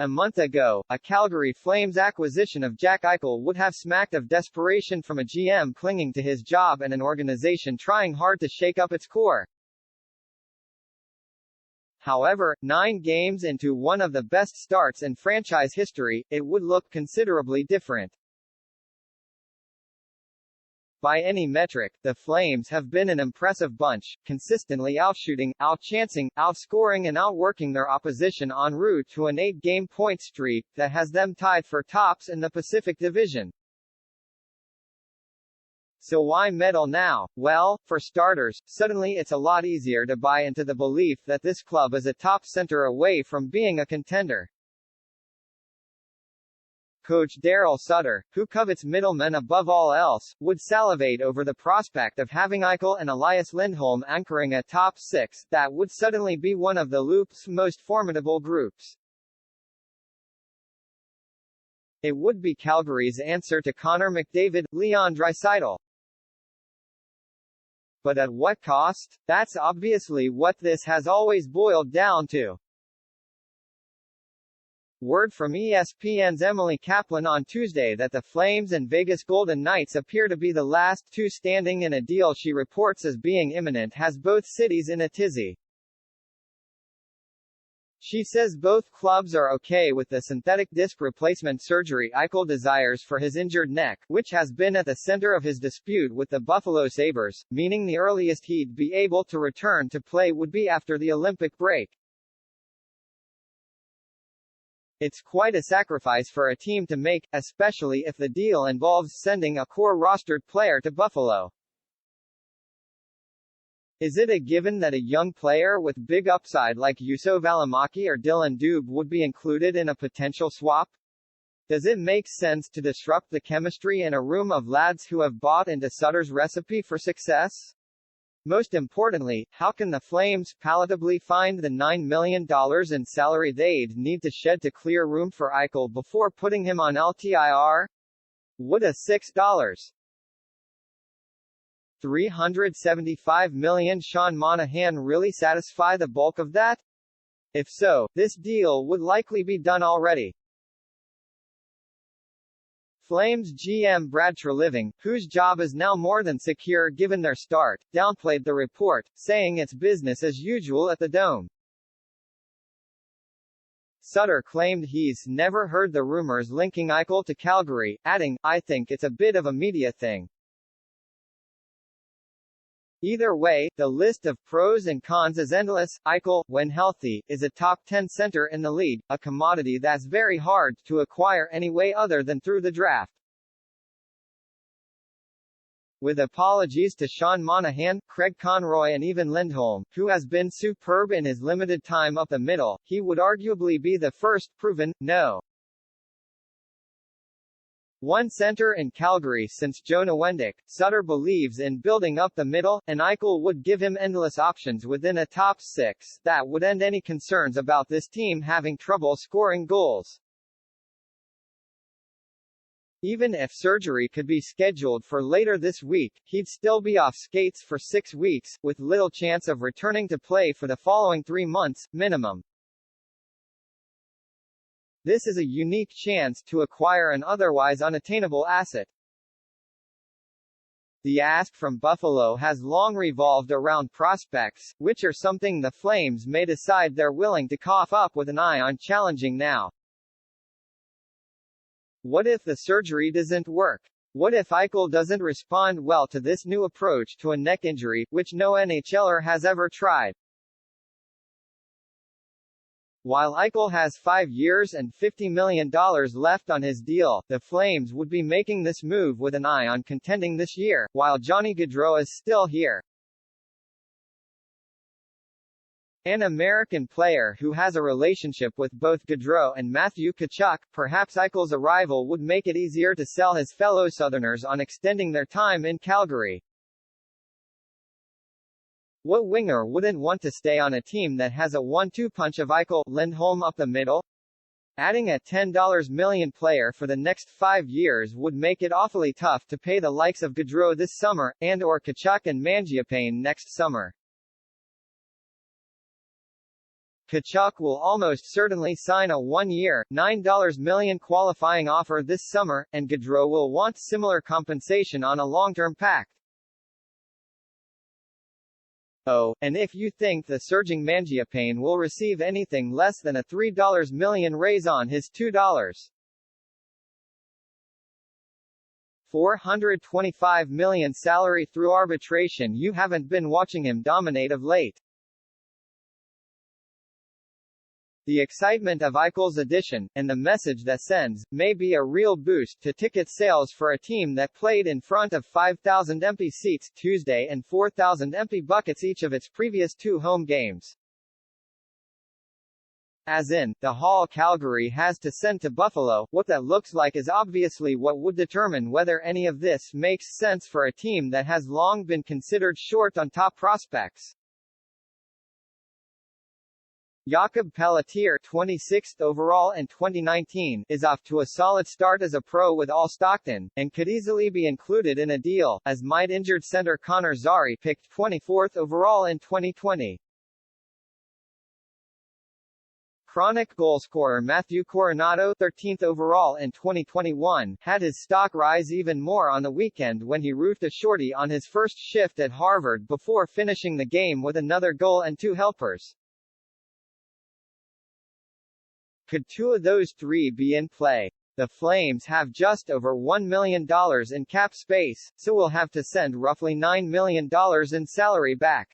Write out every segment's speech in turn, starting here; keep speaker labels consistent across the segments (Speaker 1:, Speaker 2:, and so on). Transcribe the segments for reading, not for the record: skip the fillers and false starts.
Speaker 1: A month ago, a Calgary Flames acquisition of Jack Eichel would have smacked of desperation from a GM clinging to his job and an organization trying hard to shake up its core. However, 9 games into one of the best starts in franchise history, it would look considerably different. By any metric, the Flames have been an impressive bunch, consistently outshooting, outchancing, outscoring and outworking their opposition en route to an 8-game point streak that has them tied for tops in the Pacific Division. So why meddle now? Well, for starters, suddenly it's a lot easier to buy into the belief that this club is a top center away from being a contender. Coach Daryl Sutter, who covets middlemen above all else, would salivate over the prospect of having Eichel and Elias Lindholm anchoring a top 6 that would suddenly be one of the Loop's most formidable groups. It would be Calgary's answer to Connor McDavid, Leon Draisaitl. But at what cost? That's obviously what this has always boiled down to. Word from ESPN's Emily Kaplan on Tuesday that the Flames and Vegas Golden Knights appear to be the last 2 standing in a deal she reports as being imminent has both cities in a tizzy. She says both clubs are okay with the synthetic disc replacement surgery Eichel desires for his injured neck, which has been at the center of his dispute with the Buffalo Sabres, meaning the earliest he'd be able to return to play would be after the Olympic break. It's quite a sacrifice for a team to make, especially if the deal involves sending a core rostered player to Buffalo. Is it a given that a young player with big upside like Juuso Valimaki or Dylan Dubé would be included in a potential swap? Does it make sense to disrupt the chemistry in a room of lads who have bought into Sutter's recipe for success? Most importantly, how can the Flames palatably find the $9 million in salary they'd need to shed to clear room for Eichel before putting him on LTIR? Would a $6.375 million Sean Monahan really satisfy the bulk of that? If so, this deal would likely be done already. Flames GM Brad Treliving, whose job is now more than secure given their start, downplayed the report, saying it's business as usual at the Dome. Sutter claimed he's never heard the rumors linking Eichel to Calgary, adding, "I think it's a bit of a media thing." Either way, the list of pros and cons is endless. Eichel, when healthy, is a top 10 center in the league, a commodity that's very hard to acquire any way other than through the draft. With apologies to Sean Monahan, Craig Conroy and even Lindholm, who has been superb in his limited time up the middle, he would arguably be the first proven no. One center in Calgary since Joe Nowendick. Sutter believes in building up the middle, and Eichel would give him endless options within a top 6 that would end any concerns about this team having trouble scoring goals. Even if surgery could be scheduled for later this week, he'd still be off skates for 6 weeks, with little chance of returning to play for the following 3 months, minimum. This is a unique chance to acquire an otherwise unattainable asset. The ask from Buffalo has long revolved around prospects, which are something the Flames may decide they're willing to cough up with an eye on challenging now. What if the surgery doesn't work? What if Eichel doesn't respond well to this new approach to a neck injury, which no NHLer has ever tried? While Eichel has 5 years and $50 million left on his deal, the Flames would be making this move with an eye on contending this year, while Johnny Gaudreau is still here. An American player who has a relationship with both Gaudreau and Matthew Tkachuk, perhaps Eichel's arrival would make it easier to sell his fellow Southerners on extending their time in Calgary. What winger wouldn't want to stay on a team that has a 1-2 punch of Eichel, Lindholm up the middle? Adding a $10 million player for the next 5 years would make it awfully tough to pay the likes of Gaudreau this summer, and/or Tkachuk and Mangiapane next summer. Tkachuk will almost certainly sign a one-year, $9 million qualifying offer this summer, and Gaudreau will want similar compensation on a long-term pact. Oh, and if you think the surging Mangiapane will receive anything less than a $3 million raise on his $2.425 million salary through arbitration, you haven't been watching him dominate of late. The excitement of Eichel's addition, and the message that sends, may be a real boost to ticket sales for a team that played in front of 5,000 empty seats Tuesday and 4,000 empty buckets each of its previous two home games. As in, the haul Calgary has to send to Buffalo. What that looks like is obviously what would determine whether any of this makes sense for a team that has long been considered short on top prospects. Jakob Pelletier, 26th overall in 2019, is off to a solid start as a pro with All Stockton, and could easily be included in a deal, as might injured center Connor Zary picked 24th overall in 2020. Chronic goalscorer Matthew Coronato, 13th overall in 2021, had his stock rise even more on the weekend when he roofed a shorty on his first shift at Harvard before finishing the game with another goal and two helpers. Could two of those three be in play? The Flames have just over $1 million in cap space, so will have to send roughly $9 million in salary back.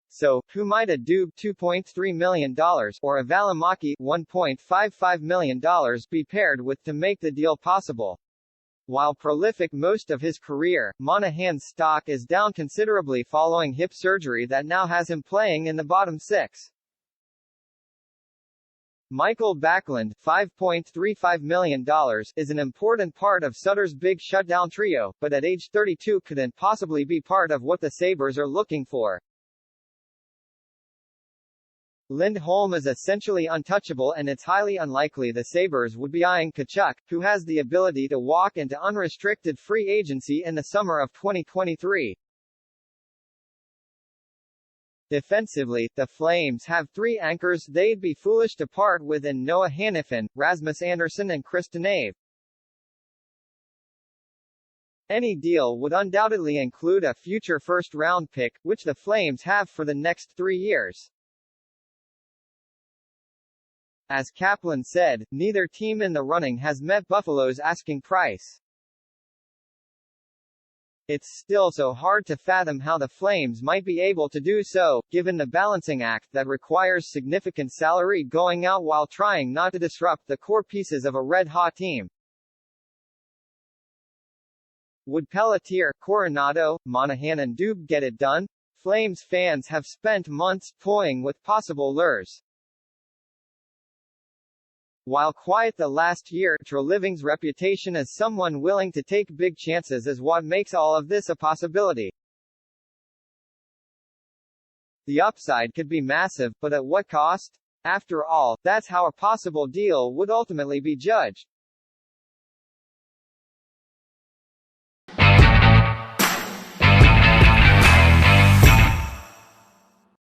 Speaker 1: So, who might a Dubé $2.3 million, or a Valimaki $1.55 million be paired with to make the deal possible? While prolific most of his career, Monahan's stock is down considerably following hip surgery that now has him playing in the bottom six. Michael Backlund, $5.35 million, is an important part of Sutter's big shutdown trio, but at age 32 couldn't possibly be part of what the Sabres are looking for. Lindholm is essentially untouchable, and it's highly unlikely the Sabres would be eyeing Tkachuk, who has the ability to walk into unrestricted free agency in the summer of 2023. Defensively, the Flames have three anchors they'd be foolish to part with in Noah Hanifin, Rasmus Andersson and Chris Tanev. Any deal would undoubtedly include a future first-round pick, which the Flames have for the next 3 years. As Kaplan said, neither team in the running has met Buffalo's asking price. It's still so hard to fathom how the Flames might be able to do so, given the balancing act that requires significant salary going out while trying not to disrupt the core pieces of a red-hot team. Would Pelletier, Coronato, Monahan and Dubé get it done? Flames fans have spent months toying with possible lures. While quiet the last year, Treliving's reputation as someone willing to take big chances is what makes all of this a possibility. The upside could be massive, but at what cost? After all, that's how a possible deal would ultimately be judged.